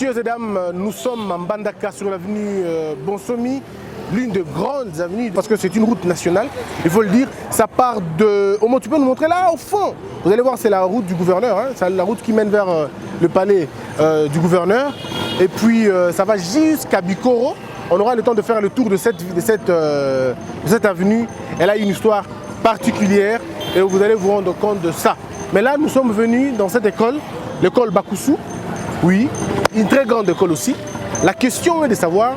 Messieurs et dames, nous sommes en Mbandaka sur l'avenue Bonsomi, l'une des grandes avenues, parce que c'est une route nationale, il faut le dire. Ça part de... Omo, tu peux nous montrer là au fond? Vous allez voir, c'est la route du gouverneur, hein, c'est la route qui mène vers le palais du gouverneur. Et puis ça va jusqu'à Bikoro. On aura le temps de faire le tour de cette avenue. Elle a une histoire particulière et vous allez vous rendre compte de ça. Mais là, nous sommes venus dans cette école, l'école Bakusu. Oui, une très grande école aussi. La question est de savoir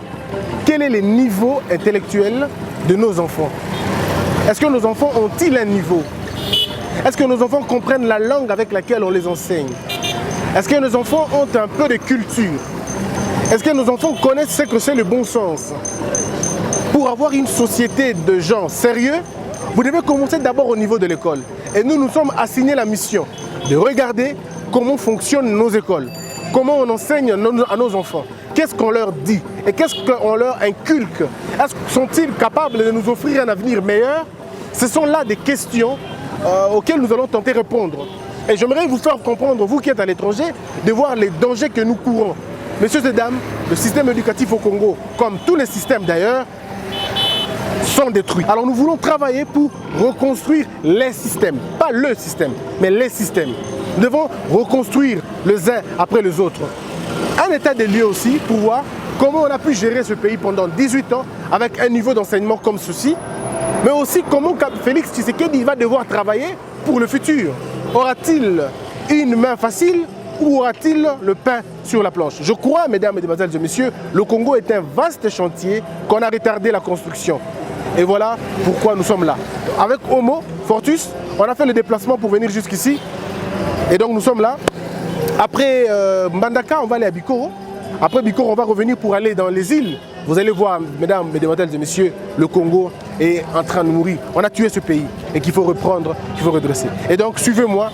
quel est le niveau intellectuel de nos enfants. Est-ce que nos enfants ont-ils un niveau? Est-ce que nos enfants comprennent la langue avec laquelle on les enseigne? Est-ce que nos enfants ont un peu de culture? Est-ce que nos enfants connaissent ce que c'est le bon sens? Pour avoir une société de gens sérieux, vous devez commencer d'abord au niveau de l'école. Et nous sommes assignés la mission de regarder comment fonctionnent nos écoles, comment on enseigne à nos enfants, qu'est-ce qu'on leur dit et qu'est-ce qu'on leur inculque. Sont-ils capables de nous offrir un avenir meilleur? Ce sont là des questions auxquelles nous allons tenter de répondre. Et j'aimerais vous faire comprendre, vous qui êtes à l'étranger, de voir les dangers que nous courons. Messieurs et dames, le système éducatif au Congo, comme tous les systèmes d'ailleurs, sont détruits. Alors nous voulons travailler pour reconstruire les systèmes, pas le système, mais les systèmes. Nous devons reconstruire les uns après les autres. Un état des lieux aussi pour voir comment on a pu gérer ce pays pendant 18 ans avec un niveau d'enseignement comme ceci, mais aussi comment Félix Tshisekedi va devoir travailler pour le futur. Aura-t-il une main facile ou aura-t-il le pain sur la planche? Je crois, mesdames, mesdemoiselles et messieurs, le Congo est un vaste chantier qu'on a retardé la construction. Et voilà pourquoi nous sommes là. Avec Homo, Fortus, on a fait le déplacement pour venir jusqu'ici. Et donc nous sommes là. Après Mbandaka, on va aller à Bikoro. Après Bikoro, on va revenir pour aller dans les îles. Vous allez voir, mesdames, mesdemoiselles et messieurs, le Congo est en train de mourir. On a tué ce pays et qu'il faut reprendre, qu'il faut redresser. Et donc, suivez-moi.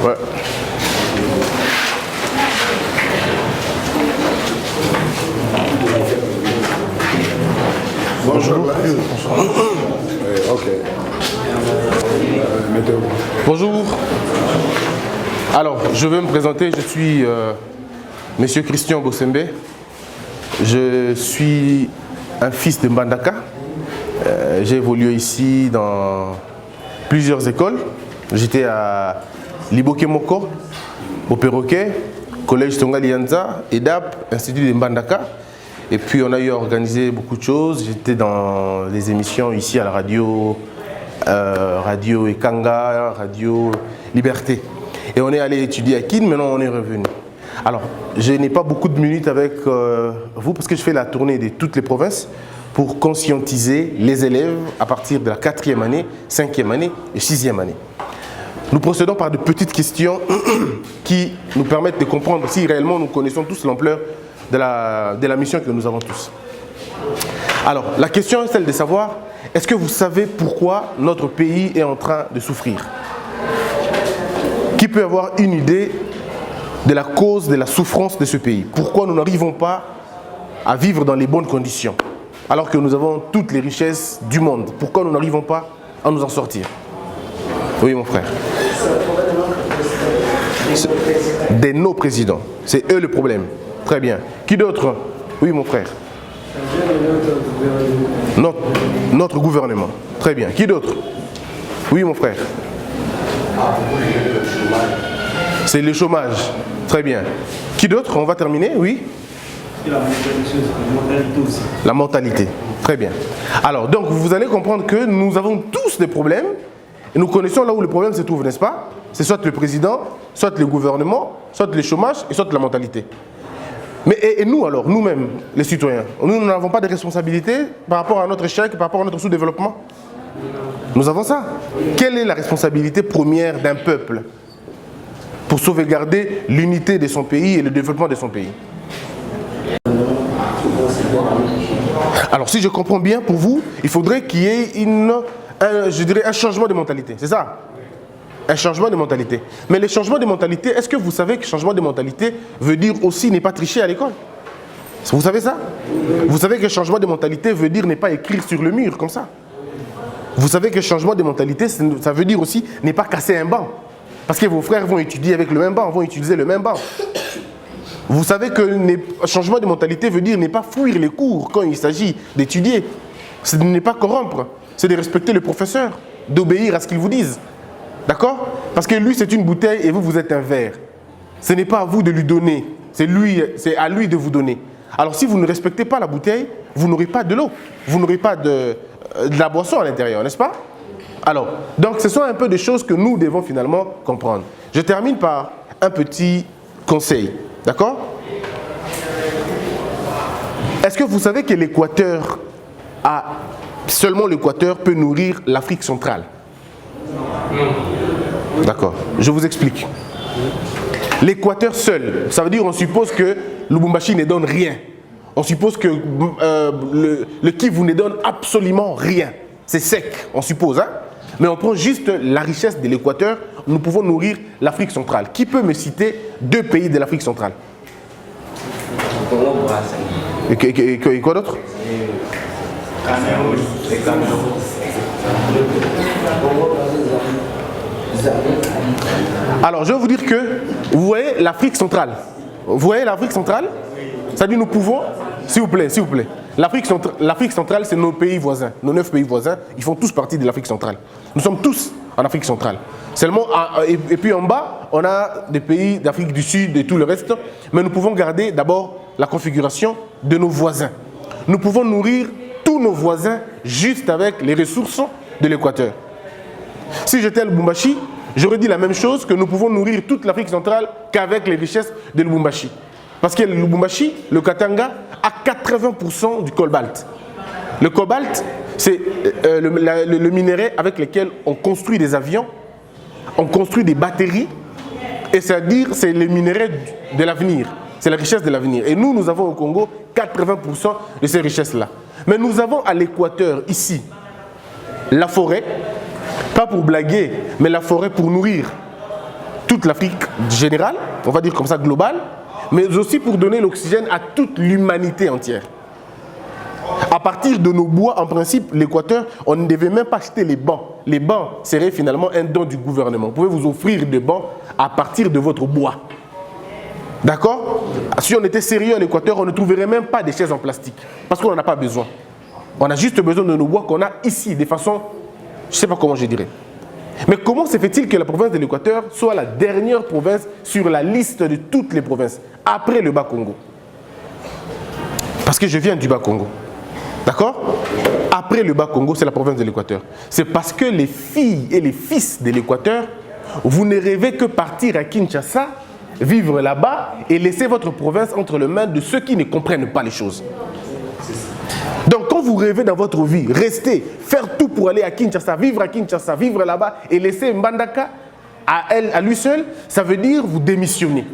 Ouais. Bonjour. Ok. Bonjour. Alors, je vais me présenter. Je suis Monsieur Christian Bossembe. Je suis un fils de Mbandaka. J'ai évolué ici dans plusieurs écoles. J'étais à Libokemoko, au Perroquet, Collège Tonga Lianza, EDAP, Institut de Mbandaka. Et puis on a eu à organiser beaucoup de choses. J'étais dans les émissions ici à la radio, Radio Ekanga, Radio Liberté. Et on est allé étudier à Kin, maintenant on est revenu. Alors, je n'ai pas beaucoup de minutes avec vous parce que je fais la tournée de toutes les provinces pour conscientiser les élèves à partir de la 4e année, 5e année et 6e année. Nous procédons par de petites questions qui nous permettent de comprendre si réellement nous connaissons tous l'ampleur de la mission que nous avons tous. Alors, la question est celle de savoir, est-ce que vous savez pourquoi notre pays est en train de souffrir? Qui peut avoir une idée de la cause de la souffrance de ce pays? Pourquoi nous n'arrivons pas à vivre dans les bonnes conditions alors que nous avons toutes les richesses du monde? Pourquoi nous n'arrivons pas à nous en sortir? Oui, mon frère. De nos présidents. C'est eux le problème. Très bien. Qui d'autre? Oui, mon frère. Notre gouvernement. Très bien. Qui d'autre? Oui, mon frère. C'est le chômage. Très bien. Qui d'autre? On va terminer. Oui. La mentalité. Très bien. Alors, donc, vous allez comprendre que nous avons tous des problèmes et nous connaissons là où le problème se trouve, n'est-ce pas? C'est soit le président, soit le gouvernement, soit le chômage et soit la mentalité. Mais et nous alors, nous-mêmes, les citoyens, nous n'avons pas de responsabilité par rapport à notre échec, par rapport à notre sous-développement? Nous avons ça. Quelle est la responsabilité première d'un peuple pour sauvegarder l'unité de son pays et le développement de son pays? Alors, si je comprends bien, pour vous, il faudrait qu'il y ait un changement de mentalité, c'est ça? Un changement de mentalité. Mais le changement de mentalité, est-ce que vous savez que changement de mentalité veut dire aussi ne pas tricher à l'école? Vous savez ça? Vous savez que changement de mentalité veut dire ne pas écrire sur le mur comme ça. Vous savez que changement de mentalité, ça veut dire aussi ne pas casser un banc. Parce que vos frères vont étudier avec le même banc, vont utiliser le même banc. Vous savez que changement de mentalité veut dire ne pas fuir les cours quand il s'agit d'étudier. C'est de ne pas corrompre. C'est de respecter le professeur, d'obéir à ce qu'il vous dise. D'accord? Parce que lui, c'est une bouteille et vous, vous êtes un verre. Ce n'est pas à vous de lui donner. C'est à lui de vous donner. Alors si vous ne respectez pas la bouteille, vous n'aurez pas de l'eau. Vous n'aurez pas de la boisson à l'intérieur, n'est-ce pas? Alors, donc ce sont un peu des choses que nous devons finalement comprendre. Je termine par un petit conseil. D'accord? Est-ce que vous savez que l'Équateur seulement l'Équateur peut nourrir l'Afrique centrale? D'accord, je vous explique. L'Équateur seul, ça veut dire on suppose que Lubumbashi ne donne rien. On suppose que le Kivu ne donne absolument rien. C'est sec, on suppose. Hein? Mais on prend juste la richesse de l'Équateur, nous pouvons nourrir l'Afrique centrale. Qui peut me citer 2 pays de l'Afrique centrale? Et quoi d'autre? Alors, je vais vous dire que, vous voyez l'Afrique centrale. Vous voyez l'Afrique centrale? Ça dit nous pouvons, s'il vous plaît. L'Afrique centrale, c'est nos pays voisins, nos 9 pays voisins, ils font tous partie de l'Afrique centrale. Nous sommes tous en Afrique centrale. Seulement, et puis en bas, on a des pays d'Afrique du Sud et tout le reste, mais nous pouvons garder d'abord la configuration de nos voisins. Nous pouvons nourrir tous nos voisins juste avec les ressources de l'Équateur. Si j'étais à Lubumbashi, j'aurais dit la même chose, que nous pouvons nourrir toute l'Afrique centrale qu'avec les richesses de Lubumbashi. Parce que Lubumbashi, le Katanga, a 80% du cobalt. Le cobalt, c'est le minerai avec lequel on construit des avions, on construit des batteries, et c'est-à-dire c'est le minerai de l'avenir, c'est la richesse de l'avenir. Et nous avons au Congo 80% de ces richesses-là. Mais nous avons à l'Équateur, ici, la forêt, pas pour blaguer, mais la forêt pour nourrir toute l'Afrique générale, on va dire comme ça globale, mais aussi pour donner l'oxygène à toute l'humanité entière. À partir de nos bois, en principe, l'Équateur, on ne devait même pas acheter les bancs. Les bancs seraient finalement un don du gouvernement. Vous pouvez vous offrir des bancs à partir de votre bois. D'accord? Si on était sérieux à l'Équateur, on ne trouverait même pas des chaises en plastique. Parce qu'on n'en a pas besoin. On a juste besoin de nos bois qu'on a ici, de façon, je ne sais pas comment je dirais. Mais comment se fait-il que la province de l'Équateur soit la dernière province sur la liste de toutes les provinces, après le Bas-Congo? Parce que je viens du Bas-Congo. D'accord? Après le Bas-Congo, c'est la province de l'Équateur. C'est parce que les filles et les fils de l'Équateur, vous ne rêvez que partir à Kinshasa, vivre là-bas et laisser votre province entre les mains de ceux qui ne comprennent pas les choses. Donc quand vous rêvez dans votre vie, rester, faire tout pour aller à Kinshasa, vivre là-bas et laisser Mbandaka à lui seul, ça veut dire vous démissionner.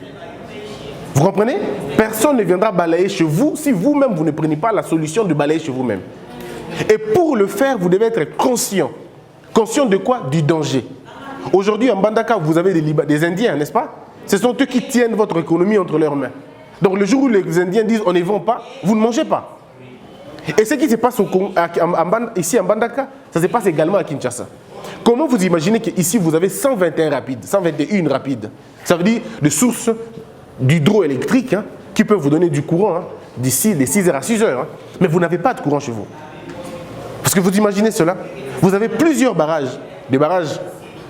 Vous comprenez? Personne ne viendra balayer chez vous si vous-même vous ne prenez pas la solution de balayer chez vous-même. Et pour le faire, vous devez être conscient. Conscient de quoi? Du danger. Aujourd'hui, en Mbandaka, vous avez des Indiens, n'est-ce pas? Ce sont eux qui tiennent votre économie entre leurs mains. Donc le jour où les Indiens disent on ne vend pas, vous ne mangez pas. Et ce qui se passe ici en Mbandaka, ça se passe également à Kinshasa. Comment vous imaginez qu'ici vous avez 121 rapides? Ça veut dire des sources d'hydroélectrique qui peuvent vous donner du courant d'ici de 6h à 6h. Mais vous n'avez pas de courant chez vous. Parce que vous imaginez cela? Vous avez plusieurs barrages, des barrages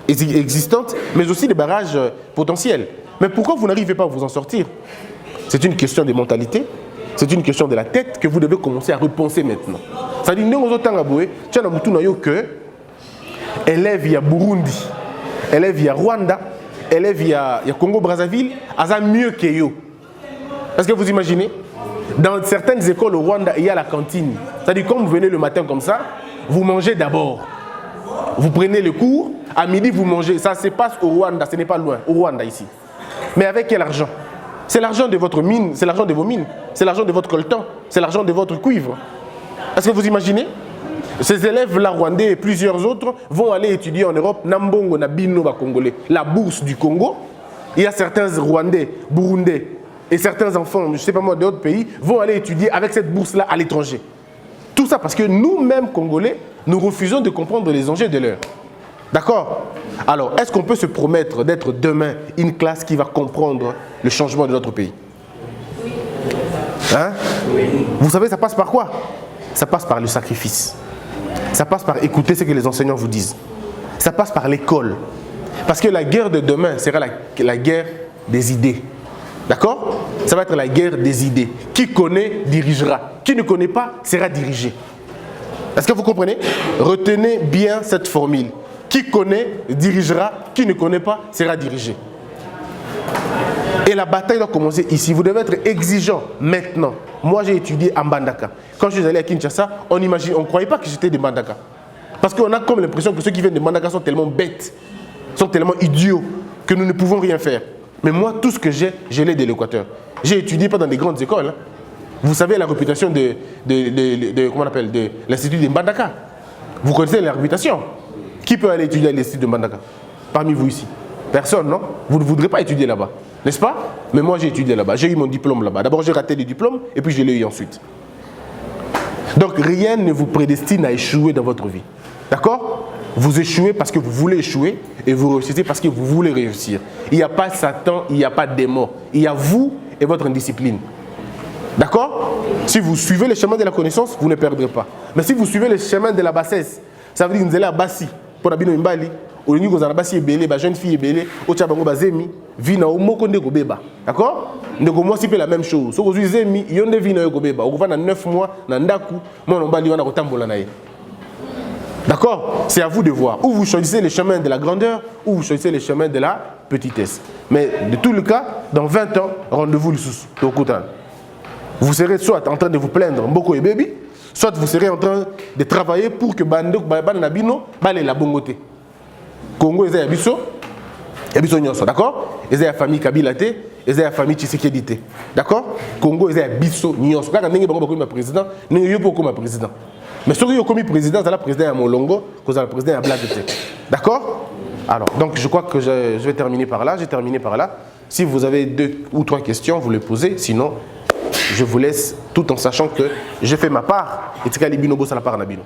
existants, mais aussi des barrages potentiels. Mais pourquoi vous n'arrivez pas à vous en sortir? C'est une question de mentalité. C'est une question de la tête que vous devez commencer à repenser maintenant. Ça dit, nous avons que élèves il y a Burundi, élèves il y a Rwanda, élèves il y a Congo-Brazzaville, ils mieux que eux. Est-ce que vous imaginez? Dans certaines écoles au Rwanda, il y a la cantine. C'est-à-dire, quand vous venez le matin comme ça, vous mangez d'abord. Vous prenez le cours, à midi vous mangez. Ça se passe au Rwanda, ce n'est pas loin, au Rwanda ici. Mais avec quel argent? C'est l'argent de votre mine, c'est l'argent de vos mines, c'est l'argent de votre coltan, c'est l'argent de votre cuivre. Est-ce que vous imaginez? Ces élèves-là rwandais et plusieurs autres vont aller étudier en Europe, Nambongo, Nabino, Congolais, la bourse du Congo. Il y a certains Rwandais, Burundais, et certains enfants, je ne sais pas moi, d'autres pays, vont aller étudier avec cette bourse-là à l'étranger. Tout ça parce que nous-mêmes, Congolais, nous refusons de comprendre les enjeux de l'heure. D'accord? Alors, est-ce qu'on peut se promettre d'être demain une classe qui va comprendre le changement de notre pays? Hein? Vous savez, ça passe par quoi? Ça passe par le sacrifice. Ça passe par écouter ce que les enseignants vous disent. Ça passe par l'école. Parce que la guerre de demain sera la guerre des idées. D'accord? Ça va être la guerre des idées. Qui connaît, dirigera. Qui ne connaît pas, sera dirigé. Est-ce que vous comprenez? Retenez bien cette formule. Qui connaît, dirigera. Qui ne connaît pas, sera dirigé. Et la bataille doit commencer ici. Vous devez être exigeant maintenant. Moi, j'ai étudié à Mbandaka. Quand je suis allé à Kinshasa, on ne croyait pas que j'étais de Mbandaka. Parce qu'on a comme l'impression que ceux qui viennent de Mbandaka sont tellement bêtes, sont tellement idiots, que nous ne pouvons rien faire. Mais moi, tout ce que j'ai, je l'ai de l'Équateur. J'ai étudié pas dans des grandes écoles. Hein. Vous savez la réputation de l'Institut de Mbandaka. Vous connaissez la réputation. Qui peut aller étudier à l'Institut de Mbandaka? Parmi vous ici. Personne, non? Vous ne voudrez pas étudier là-bas, n'est-ce pas? Mais moi, j'ai étudié là-bas. J'ai eu mon diplôme là-bas. D'abord, j'ai raté le diplôme et puis je l'ai eu ensuite. Donc, rien ne vous prédestine à échouer dans votre vie. D'accord? Vous échouez parce que vous voulez échouer et vous réussissez parce que vous voulez réussir. Il n'y a pas Satan, il n'y a pas démon. Il y a vous et votre indiscipline. D'accord? Si vous suivez le chemin de la connaissance, vous ne perdrez pas. Mais si vous suivez le chemin de la bassesse, ça veut dire que vous allez à Bassi, pour Abino Mbali, au lieu que vous allez belé, la jeune fille est belée, au Tchabango Bazemi, vina au moko ndeko beba. D'accord? Ndeko moi c'est la même chose. So vous zemi, yonde vina yo beba. Au va dans 9 mois, dans ndaku, moi on bali wana ko tambola na ye. D'accord? C'est à vous de voir. Ou vous choisissez le chemin de la grandeur, ou vous choisissez le chemin de la petitesse. Mais de tout le cas, dans 20 ans, rendez-vous le sous. Vous serez soit en train de vous plaindre, Mboko et baby, soit vous serez en train de travailler pour que Bando Nabino bale la bongote. Congo est Yabiso, Yabiso Nyoso, d'accord? Ils ont la famille Kabila, ils ont la famille Tshisekedi. D'accord? Congo est Yabiso Nyoso. Quand on est comme président, nous sommes comme président. Mais si vous êtes comme président, c'est le président à Molongo, vous êtes le président à Blague. D'accord? Alors, donc je crois que je vais terminer par là. J'ai terminé par là. Si vous avez 2 ou 3 questions, vous les posez. Sinon, je vous laisse tout en sachant que j'ai fait ma part. Et tu as les binobos à la part Nabino.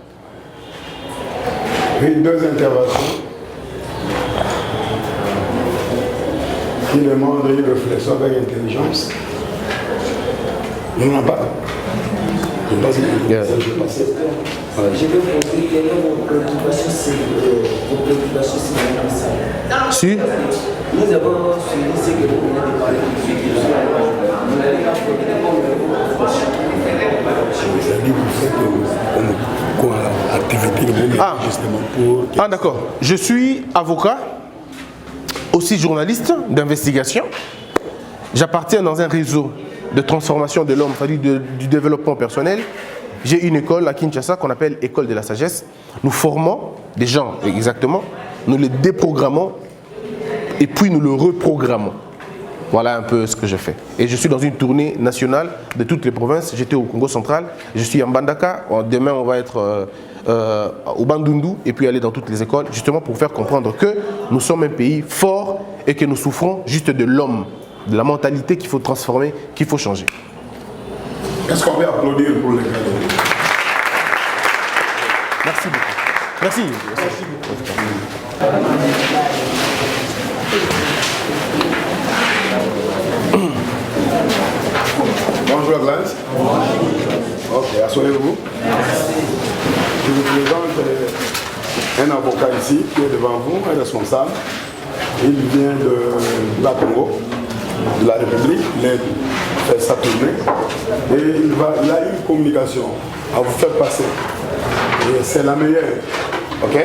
Oui, 2 interventions qui demandent une réflexion avec intelligence. Il n'y en a pas. Je vais passer. Je vais poser quelle est vos préoccupations Si. Nous avons suivi ce que vous venez de parler de vous n'allez pas profiter comme C'est-à-dire que vous faites activité justement pour... Ah d'accord. Je suis avocat, aussi journaliste d'investigation. J'appartiens dans un réseau de transformation de l'homme, c'est-à-dire du développement personnel. J'ai une école à Kinshasa qu'on appelle École de la Sagesse. Nous formons des gens, exactement. Nous les déprogrammons et puis nous le reprogrammons. Voilà un peu ce que je fais. Et je suis dans une tournée nationale de toutes les provinces. J'étais au Congo central, je suis à Mbandaka. Demain, on va être au Bandundu et puis aller dans toutes les écoles, justement pour faire comprendre que nous sommes un pays fort et que nous souffrons juste de l'homme, de la mentalité qu'il faut transformer, qu'il faut changer. Est-ce qu'on peut applaudir pour les gars? Merci beaucoup. Merci. Merci beaucoup. Bonjour Glace. Ok, asseyez-vous. Je vous présente un avocat ici qui est devant vous, un responsable. Il vient de la Congo, de la République, il fait sa tournée et il a une communication à vous faire passer. Et c'est la meilleure. Ok?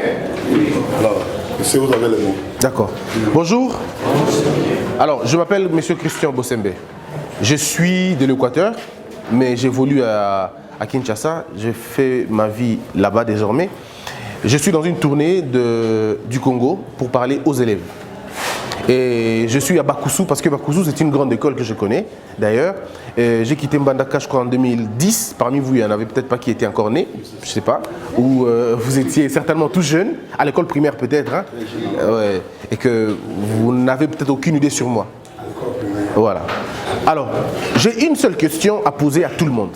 Alors, si vous avez le mot. D'accord. Bonjour. Alors, je m'appelle M. Christian Bossembe. Je suis de l'Équateur, mais j'évolue à Kinshasa. J'ai fait ma vie là-bas désormais. Je suis dans une tournée du Congo pour parler aux élèves. Et je suis à Bakusu parce que Bakusu c'est une grande école que je connais d'ailleurs. J'ai quitté Mbandaka je crois en 2010. Parmi vous il n'y en avait peut-être pas qui étaient encore nés, je ne sais pas. Ou vous étiez certainement tout jeune, à l'école primaire peut-être. Hein, ouais, et que vous n'avez peut-être aucune idée sur moi. Voilà. Alors, j'ai une seule question à poser à tout le monde.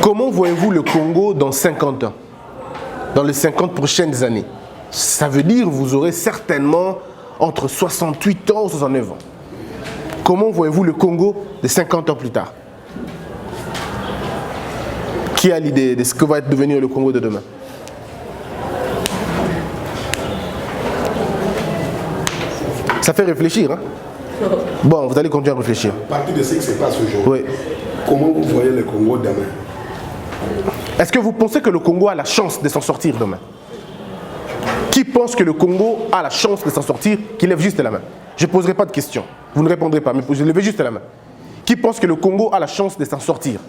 Comment voyez-vous le Congo dans 50 ans? Dans les 50 prochaines années? Ça veut dire que vous aurez certainement entre 68 ans et 69 ans. Comment voyez-vous le Congo de 50 ans plus tard? Qui a l'idée de ce que va être devenir le Congo de demain? Ça fait réfléchir, hein? Bon, vous allez continuer à réfléchir. À partir de ce qui se passe aujourd'hui, Oui. comment vous voyez le Congo demain? Est-ce que vous pensez que le Congo a la chance de s'en sortir demain? Qui pense que le Congo a la chance de s'en sortir? Qui lève juste la main. Je ne poserai pas de questions. Vous ne répondrez pas, mais je lève juste la main. Qui pense que le Congo a la chance de s'en sortir?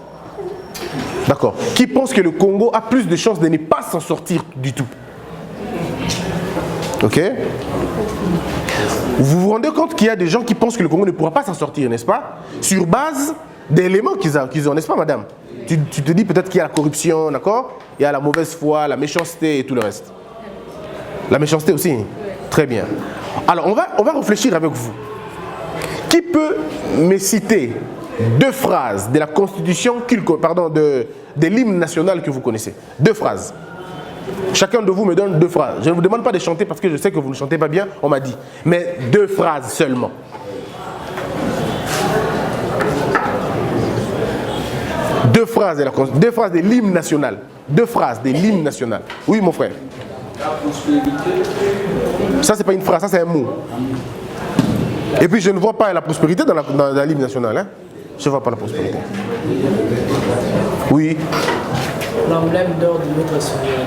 D'accord. Qui pense que le Congo a plus de chances de ne pas s'en sortir du tout? Ok? Vous vous rendez compte qu'il y a des gens qui pensent que le Congo ne pourra pas s'en sortir, n'est-ce pas? Sur base d'éléments qu'ils ont, n'est-ce pas, madame? Tu te dis peut-être qu'il y a la corruption, d'accord? Il y a la mauvaise foi, la méchanceté et tout le reste. La méchanceté aussi? Très bien. Alors, on va réfléchir avec vous. Qui peut me citer 2 phrases de la Constitution, de l'hymne national que vous connaissez? 2 phrases. Chacun de vous me donne 2 phrases. Je ne vous demande pas de chanter parce que je sais que vous ne chantez pas bien, on m'a dit. Mais 2 phrases seulement. Deux phrases de l'hymne national. 2 phrases de l'hymne national. Oui, mon frère. Ça, c'est pas une phrase, ça, c'est un mot. Et puis, je ne vois pas la prospérité dans l'hymne national. Hein? Je ne vois pas la prospérité. Oui. L'emblème d'or de notre souverain.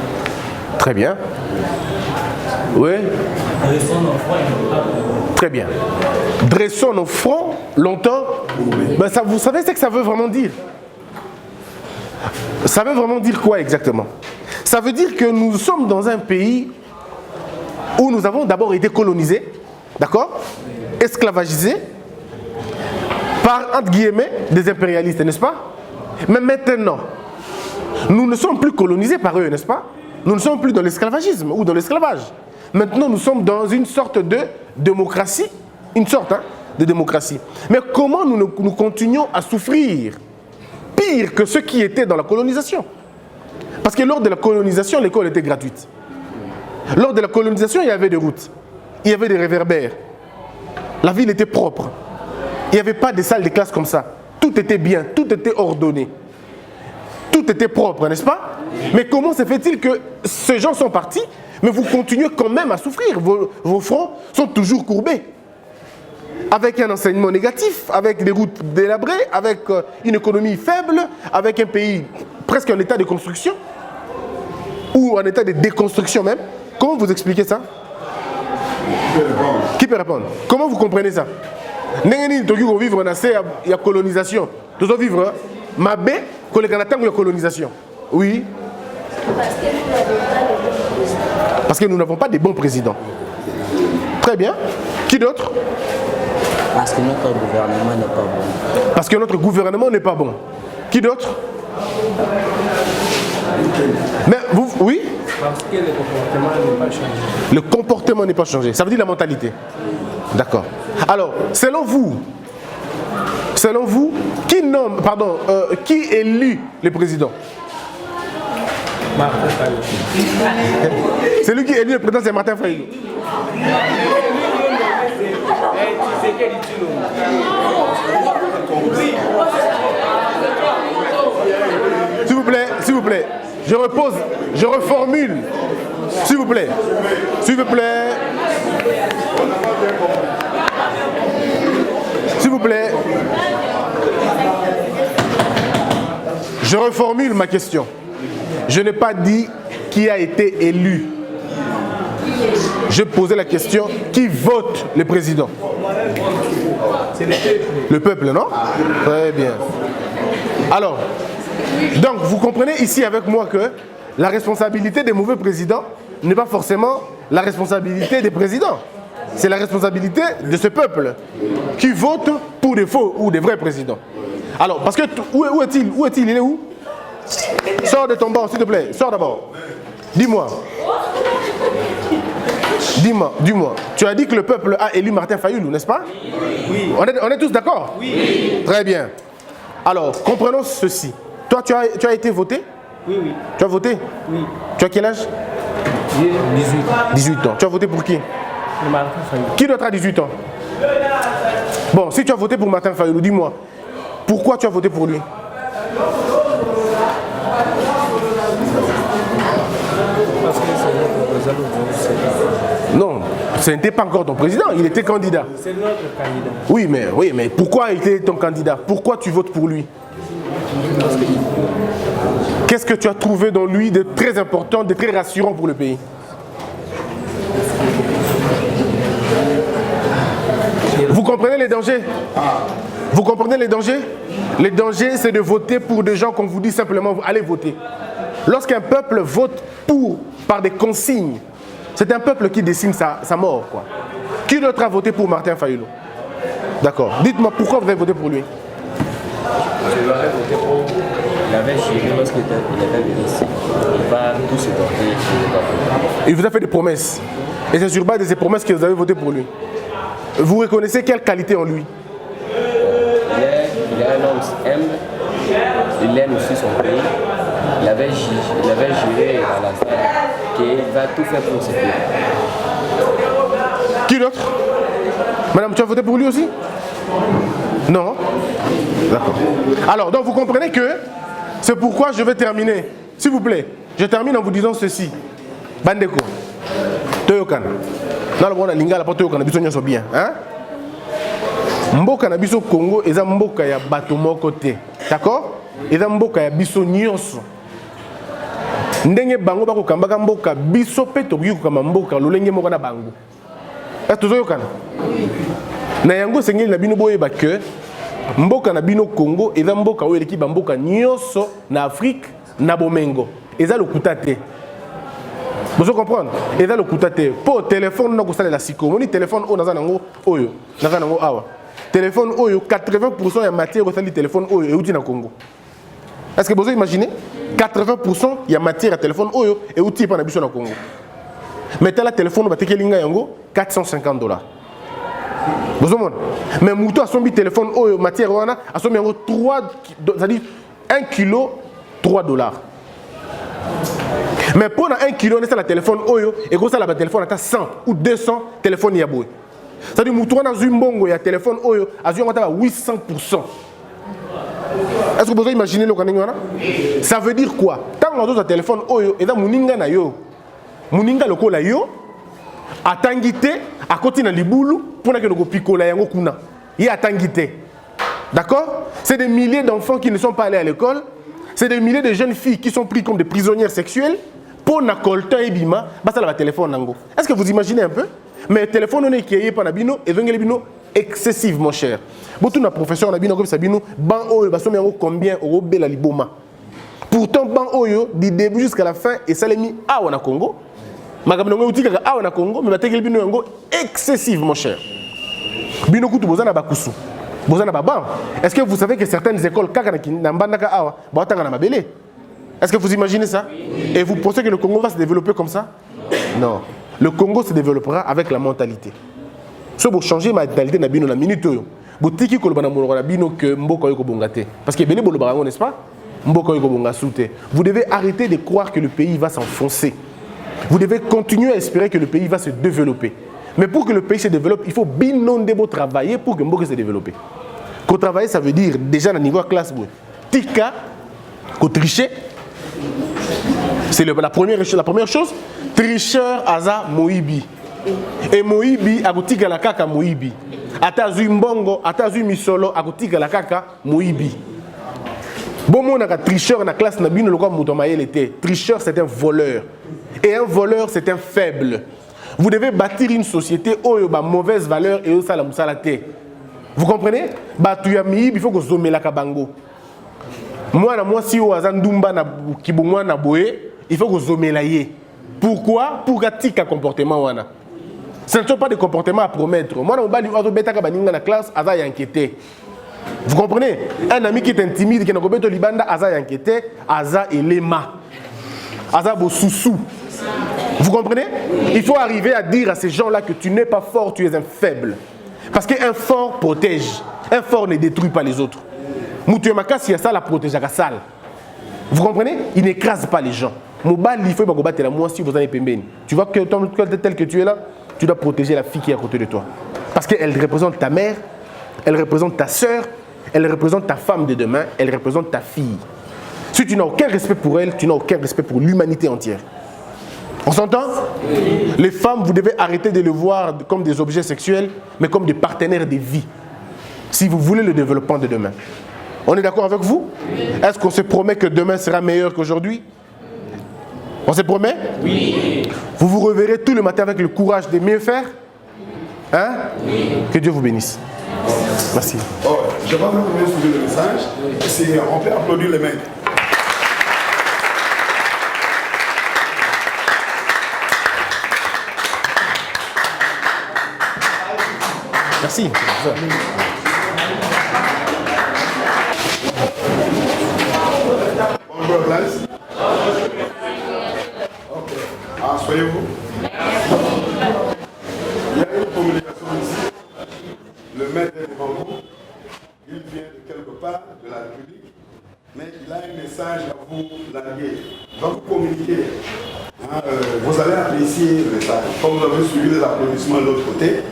Très bien. Oui. Très bien. Dressons nos fronts longtemps. Ben ça, vous savez ce que ça veut vraiment dire? Ça veut vraiment dire quoi exactement? Ça veut dire que nous sommes dans un pays où nous avons d'abord été colonisés, d'accord? Esclavagisés par, entre guillemets, des impérialistes, n'est-ce pas? Mais maintenant, nous ne sommes plus colonisés par eux, n'est-ce pas? Nous ne sommes plus dans l'esclavagisme ou dans l'esclavage. Maintenant, nous sommes dans une sorte de démocratie, de démocratie. Mais comment nous continuons à souffrir pire que ceux qui étaient dans la colonisation? Parce que lors de la colonisation, l'école était gratuite. Lors de la colonisation, il y avait des routes, il y avait des réverbères, la ville était propre, il n'y avait pas de salles de classe comme ça. Tout était bien, tout était ordonné, tout était propre, n'est-ce pas? Mais comment se fait-il que ces gens sont partis, mais vous continuez quand même à souffrir? Vos fronts sont toujours courbés, avec un enseignement négatif, avec des routes délabrées, avec une économie faible, avec un pays presque en état de construction, ou en état de déconstruction même. Comment vous expliquez ça? Qui peut répondre? Comment vous comprenez ça? Nous vivre dans la colonisation. Nous vivre Mabé, la colonisation. Oui. Parce que nous n'avons pas de bons présidents. Très bien. Qui d'autre? Parce que notre gouvernement n'est pas bon. Parce que notre gouvernement n'est pas bon. Qui d'autre? Mais vous, oui? Parce que le comportement n'est pas changé. Le comportement n'est pas changé. Ça veut dire la mentalité. D'accord. Alors, selon vous, qui élit le président? Martin Fayulu. C'est lui qui élit le président, c'est Martin Fayulu. S'il vous plaît, je repose, je reformule. S'il vous plaît. S'il vous plaît. S'il vous plaît. Je reformule ma question. Je n'ai pas dit qui a été élu. Je posais la question, qui vote le président? C'est le peuple. Le peuple, non? Très bien. Alors, donc vous comprenez ici avec moi que la responsabilité des mauvais présidents n'est pas forcément la responsabilité des présidents. C'est la responsabilité de ce peuple qui vote pour des faux ou des vrais présidents. Alors, parce que où est-il? Où est-il? Il est où? Sors de ton banc, s'il te plaît. Sors d'abord. Dis-moi. Dis-moi, tu as dit que le peuple a élu Martin Fayulu, n'est-ce pas? Oui. On est tous d'accord? Oui. Très bien. Alors, comprenons ceci. Toi, tu as été voté? Oui. Tu as voté? Oui. Tu as quel âge? J'ai 18. 18 ans. Tu as voté pour qui? Pour Martin Fayulu. Qui d'autre a 18 ans? Bon, si tu as voté pour Martin Fayulu, dis-moi, pourquoi tu as voté pour lui? Parce que c'est notre président. Non, ce n'était pas encore ton président, il était candidat. C'est notre candidat. Oui, mais pourquoi il était ton candidat? Pourquoi tu votes pour lui? Qu'est-ce que tu as trouvé dans lui de très important, de très rassurant pour le pays? Vous comprenez les dangers? Vous comprenez les dangers? Les dangers, c'est de voter pour des gens qu'on vous dit simplement, allez voter. Lorsqu'un peuple vote par des consignes, c'est un peuple qui dessine sa mort, quoi. Qui d'autre a voté pour Martin Fayulu? D'accord. Dites-moi pourquoi vous avez voté pour lui? Je l'aurais voté pour. Il avait géré lorsqu'il était ministre. Il va tout se porter. Il vous a fait des promesses. Et c'est sur base de ces promesses que vous avez voté pour lui. Vous reconnaissez quelle qualité en lui? Il est un homme humble. Il aime aussi son pays. Il avait géré à la salle qu'il va tout faire pour ce pays. Qui d'autre? Madame, tu as voté pour lui aussi? Non? D'accord. Alors, donc vous comprenez que c'est pourquoi je vais terminer. S'il vous plaît, je termine en vous disant ceci. Bandeko, Toyokan. Dans le monde de Lingala, pas Toyokan, biso nyoso bien. Hein? Mboka na biso Congo, eza mboka ya bato moko te. D'accord? Eza mboka ya biso nyonso. Ndenge bango bako kambaka mboka biso pe tokoki kokamba mboka lolenge moko na bango. Est-ce que tozoyokana? Na yango sengeli na bino boyeba ke mboka na bino Congo eza mboka oyo eleki bamboka nyonso na Afrique na bomengo. Eza lokuta te. Vous comprenez? Eza lokuta te. Po téléphone na kosalela siko. Moni téléphone oyo naza nango oyo. Naza nango awa. Téléphone oyo 80% ya matière osali téléphone oyo euti na Congo. Est-ce que vous imaginez? 80% ya matière ya téléphone oyo euti pa na biso na Congo. Mais tel téléphone batekelinga yango $450. Vous comprenez? Mais mouto a son téléphone oyo matière wana a son yango 3, c'est-à-dire 1 kilo $3. Mais pour 1 kilo on est la téléphone oyo et comme ça la téléphone à 100 ou 200 téléphones yaboué. C'est-à-dire mouto na zumbongo ya téléphone oyo a zu 800%. Est-ce que vous imaginez le kaningana? Ça veut dire quoi? Tant on a un téléphone oyo et dans muninga na yo. Muninga lokola yo atangité à côté na libulu pour que le pikola yango kuna. Il atangité. D'accord? C'est des milliers d'enfants qui ne sont pas allés à l'école. C'est des milliers de jeunes filles qui sont pris comme des prisonnières sexuelles pour na coltan et bima, basta la téléphone nango. Est-ce que vous imaginez un peu? Mais le téléphone on est qui est pas na bino et vengeli bino excessivement cher. Beaucoup na profession na bino comme ça bino ban oyo baso yango combien euro bela liboma. Pourtant ban oyo du début jusqu'à la fin et ça les mis à na Congo. Makambo utika ka na Congo mais batekeli bino yango excessivement cher. Bino kutu bozana bakusu. Bozana baba. Est-ce que vous savez que certaines écoles kaka na mbandaka awa ba tanga na mabele? Est-ce que vous imaginez ça? Et vous pensez que le Congo va se développer comme ça? Non. Le Congo se développera avec la mentalité. Si vous changez la mentalité na bino na minute oyo, botiki ko lobana monoko na bino que mboka yo ko bongate. Parce que bene bolo barango n'est-ce pas? Mboka yo ko bonga souté. Vous devez arrêter de croire que le pays va s'enfoncer. Vous devez continuer à espérer que le pays va se développer. Mais pour que le pays se développe, il faut binondebo travailler pour que mboka se développe. Qu'on travailler, ça veut dire déjà à niveau classe tika ko tricher. C'est la première chose. Tricheur aza Moïbi. Et Moïbi akotika la kaka Moïbi. Atazu mbongo, atazu misolo akotika la kaka Moïbi. Bon mon a tricheur na classe na bino lokwa muto mayele était. Tricheur c'est un voleur. Et un voleur c'est un faible. Vous devez bâtir une société où ba mauvaise valeur et où ça la musalate. Vous comprenez? Batu ya miibi il faut que zomela kabango. Moi si o azandumba na kibumwa na boye, il faut que zomela ye. Pourquoi? Pour gatika comportement wana. Ce ne sont pas des comportements à promettre. Moi, on va dire que la classe a inquiété. Vous comprenez? Un ami qui est intimide, qui n'a pas de libanda, a inquiété, a elema, a bo sousou. Vous comprenez? Il faut arriver à dire à ces gens-là que tu n'es pas fort, tu es un faible. Parce qu'un fort protège. Un fort ne détruit pas les autres. Moutouemaka, si ça la protège à la salle. Vous comprenez? Il n'écrase pas les gens. Mobile, il faut battre la moi si vous en avez pembeni. Tu vois que tel que tu es là, tu dois protéger la fille qui est à côté de toi. Parce qu'elle représente ta mère, elle représente ta soeur, elle représente ta femme de demain, elle représente ta fille. Si tu n'as aucun respect pour elle, tu n'as aucun respect pour l'humanité entière. On s'entend? Les femmes, vous devez arrêter de les voir comme des objets sexuels, mais comme des partenaires de vie. Si vous voulez le développement de demain. On est d'accord avec vous? Est-ce qu'on se promet que demain sera meilleur qu'aujourd'hui? On se promet? Oui. Vous vous reverrez tout le matin avec le courage de mieux faire? Hein? Oui. Que Dieu vous bénisse. Merci. Oh, je pense que vous pouvez suivre le message. On peut applaudir les mains. Merci. Bonjour classe. Ok. Asseyez-vous. Il y a une communication ici. Le maître est devant vous. Il vient de quelque part de la République, mais il a un message à vous larguer. Donc vous communiquez. Vous allez apprécier le message. Comme vous avez suivi les applaudissements de l'autre côté,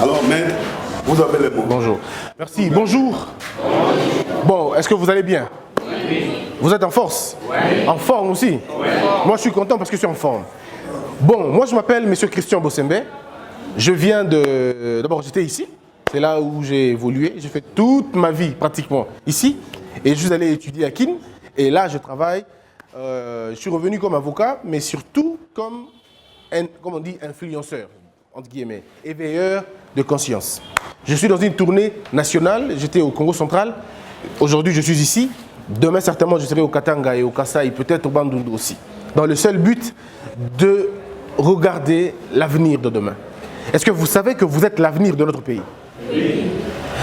alors maître, vous avez le mot. Bonjour. Merci. Bonjour. Bon, est-ce que vous allez bien? Oui. Vous êtes en force? Oui. En forme aussi? Oui. Moi, je suis content parce que je suis en forme. Bon, moi, je m'appelle M. Christian Bossembe. Je viens de... D'abord, j'étais ici. C'est là où j'ai évolué. J'ai fait toute ma vie, pratiquement, ici. Et je suis allé étudier à Kin. Et là, je travaille. Je suis revenu comme avocat, mais surtout comme, comme on dit, influenceur, entre guillemets, éveilleur de conscience. Je suis dans une tournée nationale. J'étais au Congo central. Aujourd'hui, je suis ici. Demain, certainement, je serai au Katanga et au Kasaï, peut-être au Bandundu aussi. Dans le seul but de regarder l'avenir de demain. Est-ce que vous savez que vous êtes l'avenir de notre pays? Oui.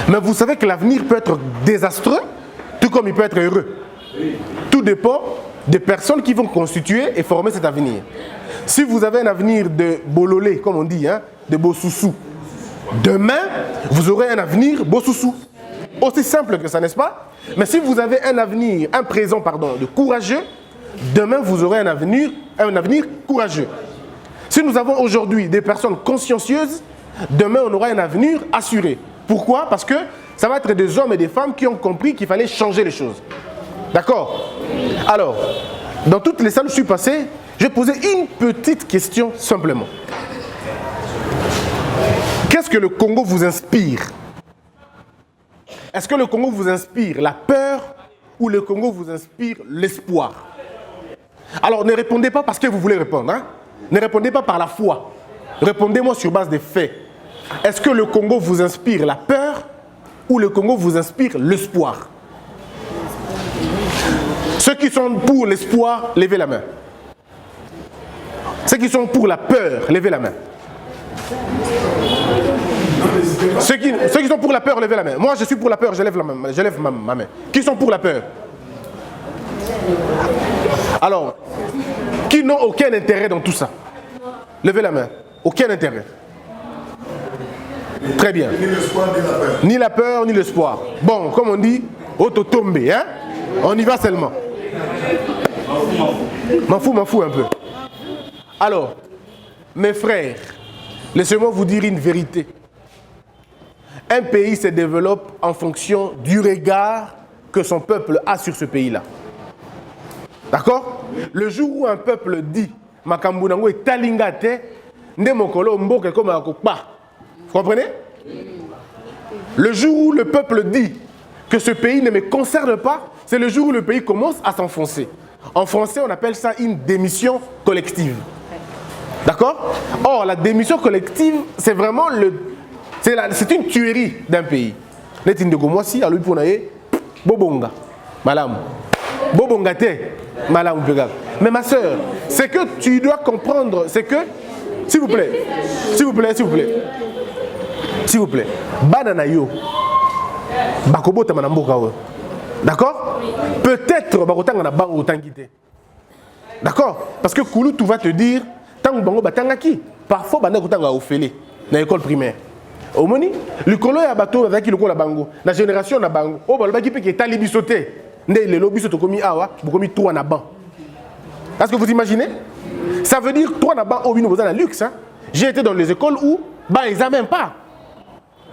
Mais vous savez que l'avenir peut être désastreux, tout comme il peut être heureux. Oui. Tout dépend des personnes qui vont constituer et former cet avenir. Si vous avez un avenir de bololé, comme on dit, hein, de bossoussou, demain, vous aurez un avenir bossoussou. Aussi simple que ça, n'est-ce pas? Mais si vous avez un avenir, un présent, pardon, de courageux, demain, vous aurez un avenir courageux. Si nous avons aujourd'hui des personnes consciencieuses, demain, on aura un avenir assuré. Pourquoi? Parce que ça va être des hommes et des femmes qui ont compris qu'il fallait changer les choses. D'accord? Alors, dans toutes les salles où je suis passé, je vais poser une petite question simplement. Qu'est-ce que le Congo vous inspire? Est-ce que le Congo vous inspire la peur ou le Congo vous inspire l'espoir? Alors, ne répondez pas parce que vous voulez répondre. Hein? Ne répondez pas par la foi. Répondez-moi sur base des faits. Est-ce que le Congo vous inspire la peur ou le Congo vous inspire l'espoir? Ceux qui sont pour l'espoir, levez la main. Ceux qui sont pour la peur, levez la main. Ceux qui sont pour la peur, levez la main. Moi, je suis pour la peur, je lève ma main. Qui sont pour la peur? Alors, qui n'ont aucun intérêt dans tout ça? Levez la main. Aucun intérêt. Très bien. Ni la peur, ni l'espoir. Bon, comme on dit, auto-tombe, hein? On y va seulement. M'en fous un peu. Alors, mes frères, laissez-moi vous dire une vérité. Un pays se développe en fonction du regard que son peuple a sur ce pays-là. D'accord? Le jour où un peuple dit Makambu nango est talingate, nde mokolo mboke comme akokpa. Vous comprenez? Le jour où le peuple dit que ce pays ne me concerne pas, c'est le jour où le pays commence à s'enfoncer. En français, on appelle ça une démission collective. D'accord? Or, la démission collective, c'est vraiment c'est une tuerie d'un pays. Moi-ci, à lui pour Bobonga, malam. Bobonga te, malam. Mais ma soeur, c'est que tu dois comprendre, c'est que, s'il vous plaît, banana yo, bakobo ta manamboka. D'accord? Peut-être bakotanga na bango tangité. D'accord? Parce que Kouloutou va te dire, tant bango batangaki parfois banda kotanga ofele na école primaire omoni likolo ya bato avec lokola bango na génération na bango o balobaki pe ke tali biso te nde lelo biso tokomi awa bokomi 3 na banc. Est-ce que vous imaginez? Ça veut dire 3 na banc au bino bozana luxe hein? J'ai été dans les écoles où ba examen pas.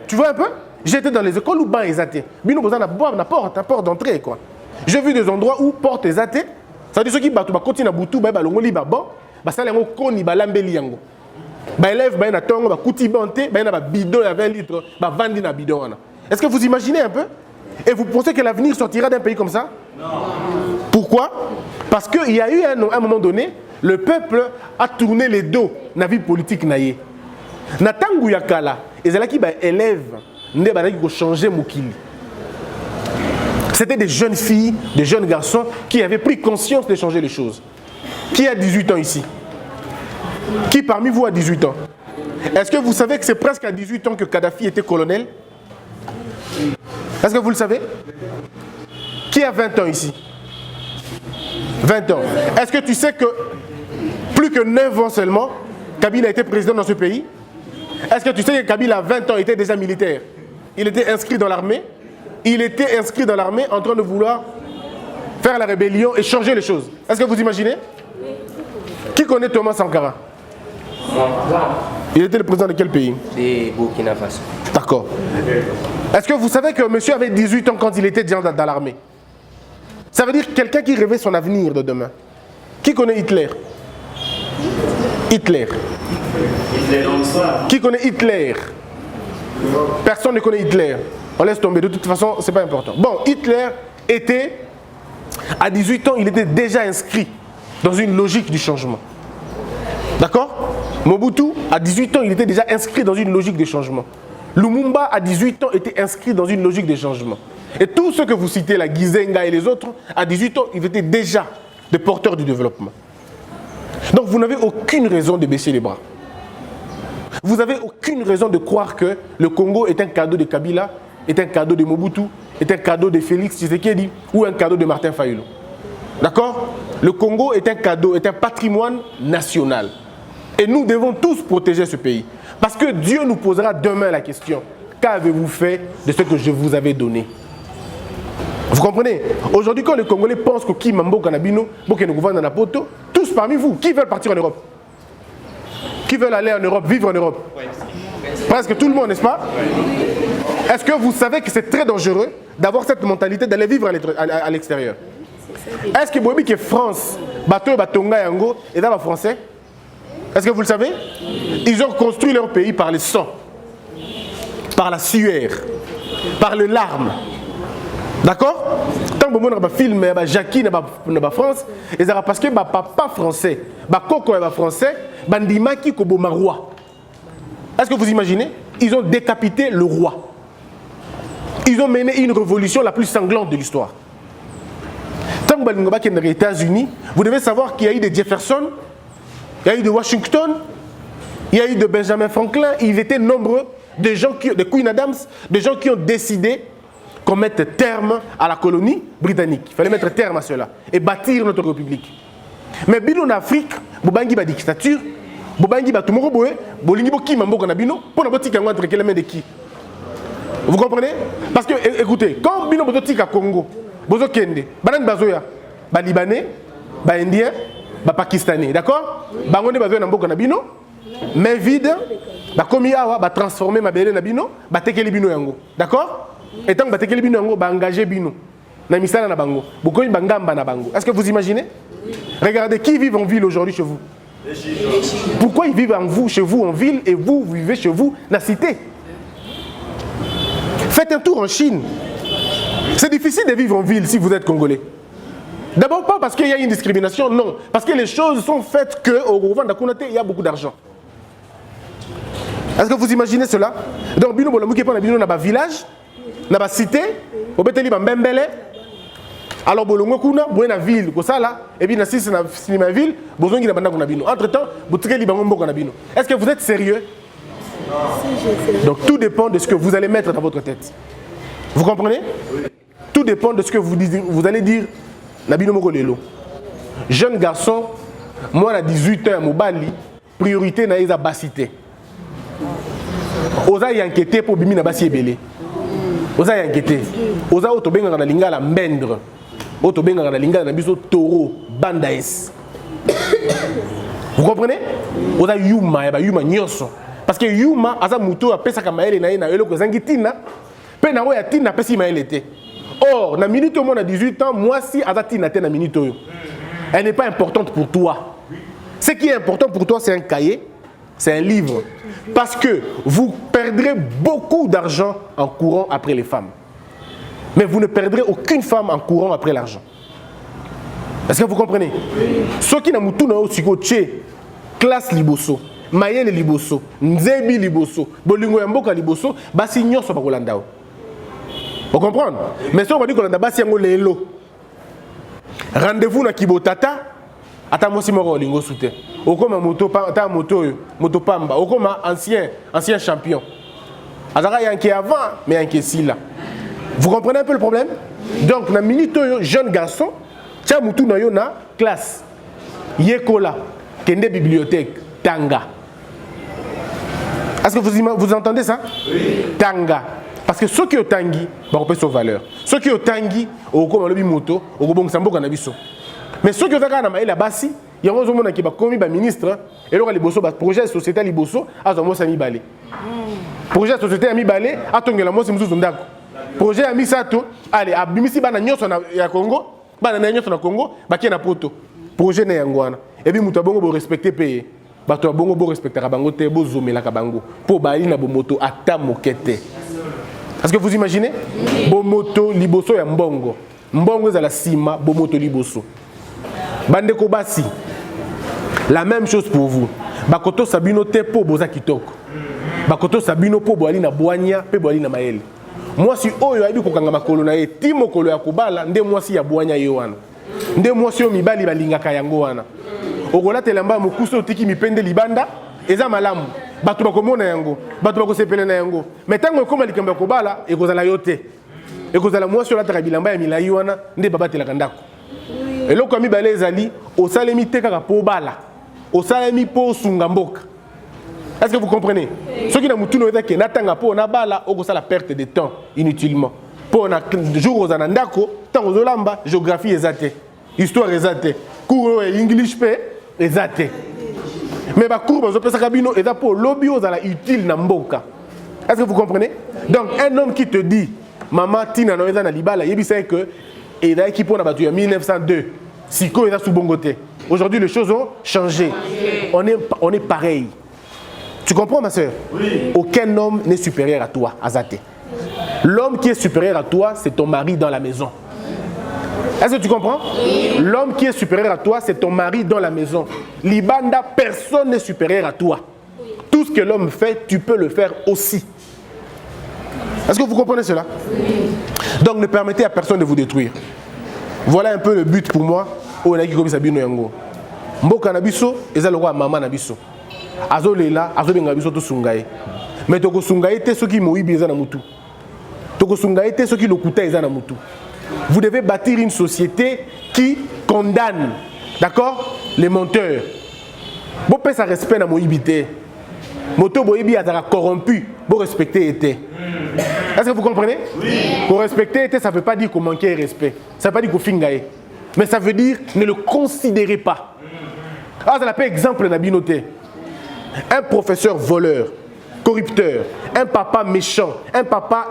Tu vois un peu? J'ai été dans les écoles où ba exaté. Bino bozana na porte d'entrée quoi. J'ai vu des endroits où porte exaté. Ça veut dire ceux qui bato ba continue na butu ba longoli ba bon ba sala ngo koni ba lambeli yango. Ba élève ba na tongo ba kuti banté ba na ba bidon ya 20 litres ba vandi na bidon wana. Est-ce que vous imaginez un peu? Et vous pensez que l'avenir sortira d'un pays comme ça? Non. Pourquoi? Parce qu'il y a eu un moment donné, le peuple a tourné les dos na vie politique naïe. Na tangu yakala, ezalaki ba élève nde ba ko changer mokili. C'était des jeunes filles, des jeunes garçons qui avaient pris conscience de changer les choses. Qui a 18 ans ici? Qui parmi vous a 18 ans? Est-ce que vous savez que c'est presque à 18 ans que Kadhafi était colonel? Est-ce que vous le savez? Qui a 20 ans ici? 20 ans. Est-ce que tu sais que plus que 9 ans seulement, Kabila était président dans ce pays? Est-ce que tu sais que Kabila à 20 ans était déjà militaire? Il était inscrit dans l'armée. Il était inscrit dans l'armée en train de vouloir faire la rébellion et changer les choses. Est-ce que vous imaginez? Qui connaît Thomas Sankara? Il était le président de quel pays? De Burkina Faso. D'accord. Est-ce que vous savez que monsieur avait 18 ans quand il était déjà dans l'armée? Ça veut dire quelqu'un qui rêvait son avenir de demain. Qui connaît Hitler? Hitler. Qui connaît Hitler? Personne ne connaît Hitler. On laisse tomber, de toute façon, c'est pas important. Bon, Hitler était, à 18 ans, il était déjà inscrit dans une logique du changement. D'accord? Mobutu, à 18 ans, il était déjà inscrit dans une logique de changement. Lumumba, à 18 ans, était inscrit dans une logique de changement. Et tous ceux que vous citez, la Gizenga et les autres, à 18 ans, ils étaient déjà des porteurs du développement. Donc vous n'avez aucune raison de baisser les bras. Vous n'avez aucune raison de croire que le Congo est un cadeau de Kabila, est un cadeau de Mobutu, est un cadeau de Félix Tshisekedi ou un cadeau de Martin Fayulu. D'accord? Le Congo est un cadeau, est un patrimoine national. Et nous devons tous protéger ce pays. Parce que Dieu nous posera demain la question: qu'avez-vous fait de ce que je vous avais donné? Vous comprenez? Aujourd'hui, quand les Congolais pensent que qui mambo kanabino, bokeno gouverne dans la poto, tous parmi vous, qui veulent partir en Europe? Qui veulent aller en Europe, vivre en Europe? Presque tout le monde, n'est-ce pas? Est-ce que vous savez que c'est très dangereux d'avoir cette mentalité d'aller vivre à l'extérieur? Est-ce que vous savez que France, bateau batonga yango, et dans le français? Est-ce que vous le savez? Ils ont construit leur pays par le sang, par la sueur, par les larmes. D'accord? Tant que vous avez un film, Jackie dans France, et c'est parce que papa français, Coco est français, Bandimaki Koboma roi. Est-ce que vous imaginez? Ils ont décapité le roi. Ils ont mené une révolution la plus sanglante de l'histoire. Tant que vous êtes aux États-Unis, vous devez savoir qu'il y a eu des Jefferson, il y a eu de Washington, il y a eu de Benjamin Franklin, ils étaient nombreux, des gens de Queen Adams, des gens qui ont décidé qu'on mette terme à la colonie britannique. Il fallait mettre terme à cela et bâtir notre république. Mais bino en Afrique, bobangi ba dictature, bobangi ba tumoko boé, bolingi bo ki mambo kana bino, pour na botika entre quelles mains de qui? Vous comprenez? Parce que écoutez, quand bino botika Congo, bozo kende, banan bazoya, ba libanais, ba indien, ba pakistanais, d'accord? Bangonde bazoya na mboka na bino, main vide, ba komi awa, ba transformer ma belle na bino, ba tekeli bino yango, d'accord? Et tant que batekeli bino yango, ba engager bino na misala na bango, bokoyi bangamba na bango. Est-ce que vous imaginez? Regardez qui vit en ville aujourd'hui chez vous. Pourquoi ils vivent chez vous en ville et vous vivez chez vous dans la cité? Faites un tour en Chine. C'est difficile de vivre en ville si vous êtes congolais. D'abord pas parce qu'il y a une discrimination, non. Parce que les choses sont faites qu'au gouvernement d'Akounate, il y a beaucoup d'argent. Est-ce que vous imaginez cela? Donc, bino bolamouké pas na bino na ba village, na ba cité, au beteli ba mbembele. Alors bolongo kuna, boye na ville, ko sala, et puis na sisi na cinéma ville, bozongi na banda kuna bino. Entre-temps, botikeli bango mboka na bino. Est-ce que vous êtes sérieux? Donc tout dépend de ce que vous allez mettre dans votre tête. Vous comprenez? Tout dépend de ce que vous allez dire. Nabino Moko Lelo. Jeune garçon, moi à 18 ans, Mobali, priorité na eza basité. Oza yankete pour bimi na basi ebele. Oza yankete. Oza otobenga na lingala mbendre. Otobenga na lingala na biso taureau bandaes. Vous comprenez? Oza yuma ya yuma nyoso. Parce que yuma aza muto apesa ka maele na ina eloko zangitina. Pe na ya tina pesi maele te. Or, na minute au moins à 18 ans, moi si aza tina te na minute oyo. Elle n'est pas importante pour toi. Ce qui est important pour toi, c'est un cahier, c'est un livre. Parce que vous perdrez beaucoup d'argent en courant après les femmes. Mais vous ne perdrez aucune femme en courant après l'argent. Est-ce que vous comprenez? Ceux qui n'ont pas classe liboso, mayele liboso, nzebi liboso, bolingo yamboka liboso, basi nyoso bakolanda. Vous comprenez? Mais si on dit qu'on a basi yango lelo. Rendez-vous na Kibotata. Ata mosi moko lingo soute. Okoma moto ta moto pamba. Okoma ancien champion. Azara yanké avant mais yanké si là. Vous comprenez un peu le problème? Donc na minute jeune garçon, tia mutu na yo na classe. Yekola, kende bibliothèque, tanga. Est-ce que vous entendez ça? Oui. Tanga. Parce que ceux qui ont tangi, on peut sauver valeur. Ceux qui ont tangi, okoma lobi moto, okobong samboka na biso. Mais ceux qui ont fait la basi, il y a un homme qui a commis le ministre, et là, le projet de société à Liboso, a mis balé. Projet de société a mis balé, a tongué la mosse, projet a mis ça tout. Allez, a bimisi bana nyonso na Congo, bana nyonso na Congo, baki na poto. Projet na yangwana. Et puis mutabongo bo respecter payer. Bato bongo bo respecter bango te bo zomela ka bango. Po bali na bo moto ata mokete. Est-ce que vous imaginez? Bo moto Liboso ya mbongo. Mbongo za la sima, bo moto Liboso. Bandeko basi, la même chose pour vous. Bakoto sabino te po boza kitoko. Bakoto sabino po boali na boanya pe boali na maele. Moi si oyo ayebi kokanga makolo na ye timo kolo ya kobala nde moi si ya boanya ye wana. Nde moi si o mibali balingaka yango wana. Okola telamba mokuso tiki mipende libanda eza malamu. Bato bakomona yango, bato bakosepela na yango. Mais tango ekoma likambo ya kobala ekozala yo te. Ekozala moi si olataka bilamba ya milai wana nde babatelaka ndako. Et là, comme il ezali, au salemi te kaka po bala, au salemi po sungamboka. Est-ce que vous comprenez? Ceux qui n'ont pas été n'attendent pas na bala, au la perte de temps inutilement. Pour na jour aux anandako, temps aux olamba, géographie exate, histoire exate, cours English pe exate. Mais ba cours aux opérations cabino est pour lobby aux ala utile na mboka. Est-ce que vous comprenez? Donc un homme qui te dit, maman tina no ezana libala, yebi c'est que et là, qui pour la bataille en 1902, Siko est sous Bongoté. Aujourd'hui, les choses ont changé. On est pareil. Tu comprends, ma soeur? Oui. Aucun homme n'est supérieur à toi, Azate. L'homme qui est supérieur à toi, c'est ton mari dans la maison. Est-ce que tu comprends? Oui. L'homme qui est supérieur à toi, c'est ton mari dans la maison. Libanda, personne n'est supérieur à toi. Oui. Tout ce que l'homme fait, tu peux le faire aussi. Est-ce que vous comprenez cela? Oui. Donc ne permettez à personne de vous détruire. Voilà un peu le but pour moi. Mboka na biso eza lokwa mama na biso. Azolela, azobenga biso to sungaye. Mais toko sungaye te soki moyibi eza na mutu. Toko sungaye te soki lokuta eza na mutu. Vous devez bâtir une société qui condamne, d'accord, les menteurs. Bo pesa respect na moyibi te. Moto boyibi azara corrompu, bo respecter était. Est-ce que vous comprenez? Oui. Pour respecter, ça ne veut pas dire qu'on manquait respect. Ça ne veut pas dire qu'on fingaye. Mais ça veut dire ne le considérez pas. Ah, ça l'appelle exemple d'abinoté. Un professeur voleur, corrupteur, un papa méchant, un papa,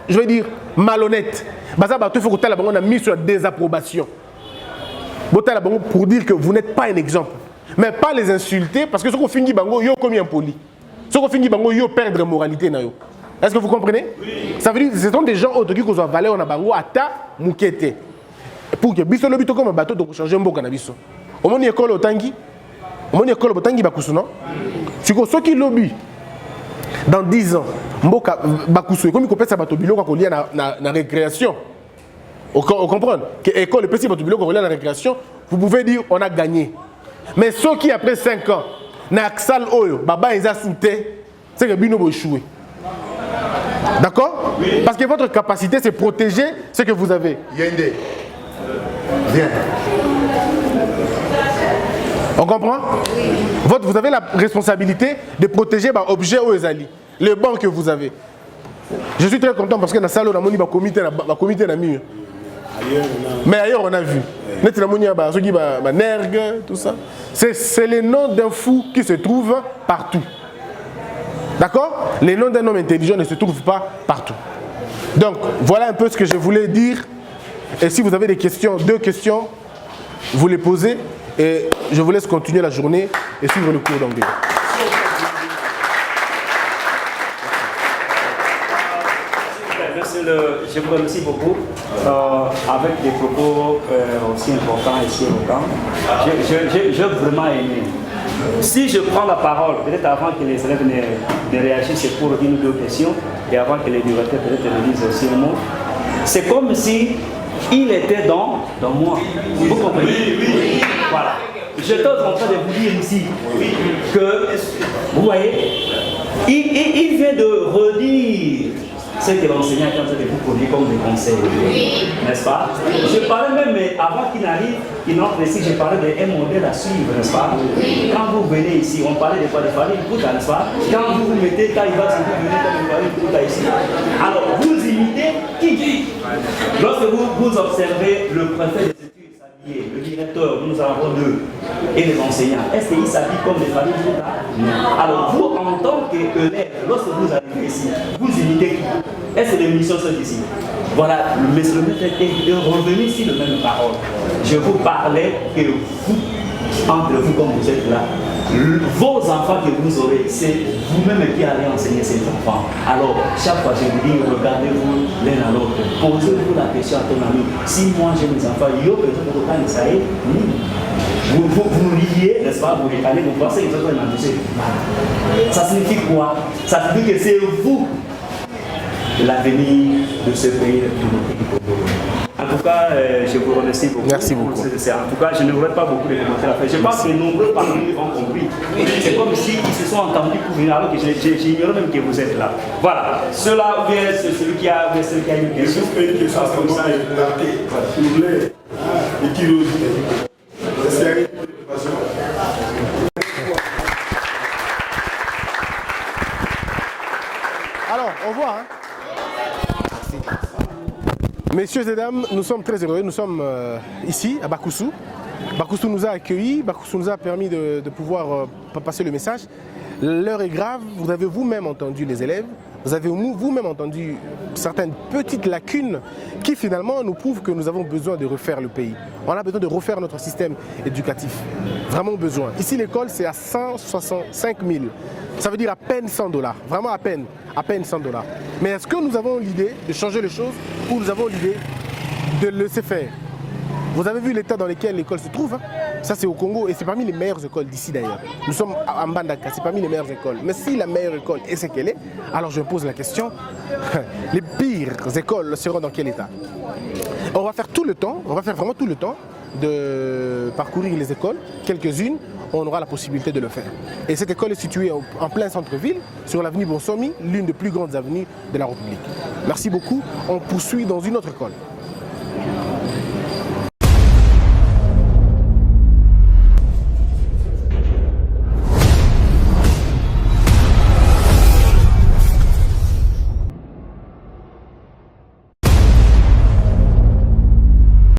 je veux dire, malhonnête. Il faut que on a mis sur la désapprobation. Pour dire que vous n'êtes pas un exemple. Mais pas les insulter parce que ce qu'on finit, yo comme impoli. Ce qu'on finit, yo perdre moralité. Est-ce que vous comprenez? Oui. Ça veut dire que ce sont des gens autres qui ont valeur en abango ata mukete. Pour que biso lobito comme un bateau de changer mboka na biso. Au moins école otangi. Au moins école otangi bakusu non? Tu ko ceux qui lobby dans 10 ans mboka bakusu comme ko pesa bato biloko ko lia na récréation. On comprend que école pesa bato biloko ko lia na récréation, vous pouvez dire on a gagné. Mais ceux qui après 5 ans na salle oyo baba ils a souté, c'est que bino bo échouer. D'accord? Oui. Parce que votre capacité, c'est protéger ce que vous avez. Yende. Viens. On comprend? Vous avez la responsabilité de protéger les objets aux alliés, les bancs que vous avez. Je suis très content parce que dans la salle, on a mis un comité dans mur. Mais ailleurs, on a vu. Tout ça. C'est les noms d'un fou qui se trouvent partout. D'accord? Les noms d'un homme intelligent ne se trouvent pas partout. Donc, voilà un peu ce que je voulais dire. Et si vous avez des questions, 2 questions, vous les posez. Et je vous laisse continuer la journée et suivre le cours d'anglais. Je vous remercie beaucoup. Avec des propos aussi importants et si éloquents, j'ai vraiment aimé. Si je prends la parole, peut-être avant que les élèves ne réagissent pour une ou 2 questions, et avant que les directeurs peut-être ne disent aussi un mot, c'est comme si il était dans moi. Vous comprenez? Oui. Voilà. J'étais en train de vous dire ici que, vous voyez, il vient de redire ce que l'enseignant est en train de vous produire comme des conseils, n'est-ce pas? Je parlais même, avant qu'il n'arrive, qu'il entre ici, je parlais d'un modèle à suivre, n'est-ce pas? Quand vous venez ici, on parlait des fois de famille Pouta, n'est-ce pas? Quand vous vous mettez, quand il va se venir comme une famille Pouta ici, alors vous imitez qui? Lorsque vous observez le préfet des études s'habiller, le directeur, nous avons 2, et les enseignants, est-ce qu'ils s'habillent comme des familles Pouta? Non. Alors vous, en tant qu'élève, lorsque vous arrivez ici, vous imitez qui? Est-ce que les missions sont ici? Voilà, le maître est revenu sur le même parole. Je vous parlais que vous, entre vous comme vous êtes là, vos enfants que vous aurez, c'est vous-même qui allez enseigner ces enfants. Alors, chaque fois je vous dis, regardez-vous l'un à l'autre. Posez-vous la question à ton ami. Si moi j'ai mes enfants, yo, vous liez, n'est-ce pas? Vous les calez, vous pensez qu'ils sont en ambition. Ça signifie quoi? Ça signifie que c'est vous l'avenir de ce pays, de notre pays. En tout cas, je vous remercie beaucoup. Merci beaucoup. En tout cas, je ne voudrais pas beaucoup de commentaires à faire. Je pense que nombreux parmi nous ont compris. C'est comme s'ils se sont entendus pour venir, alors que j'ignorais même que vous êtes là. Voilà. Cela, bien, c'est celui qui a une question. Une question comme ça, s'il vous plaît. Et qui nous dit? Alors, au revoir. Messieurs et dames, nous sommes très heureux. Nous sommes ici, à Bakoussou. Bakoussou nous a accueillis, Bakoussou nous a permis de pouvoir passer le message. L'heure est grave, vous avez vous-même entendu les élèves, vous avez vous-même entendu certaines petites lacunes qui finalement nous prouvent que nous avons besoin de refaire le pays. On a besoin de refaire notre système éducatif, vraiment besoin. Ici l'école c'est à 165 000, ça veut dire à peine $100, vraiment à peine $100. Mais est-ce que nous avons l'idée de changer les choses ou nous avons l'idée de le laisser faire? Vous avez vu l'état dans lequel l'école se trouve, hein? Ça c'est au Congo et c'est parmi les meilleures écoles d'ici d'ailleurs. Nous sommes à Mbandaka, c'est parmi les meilleures écoles. Mais si la meilleure école est ce qu'elle est, alors je me pose la question, les pires écoles seront dans quel état? On va faire tout le temps, on va faire vraiment tout le temps de parcourir les écoles, quelques-unes, on aura la possibilité de le faire. Et cette école est située en plein centre-ville, sur l'avenue Bonsomi, l'une des plus grandes avenues de la République. Merci beaucoup, on poursuit dans une autre école.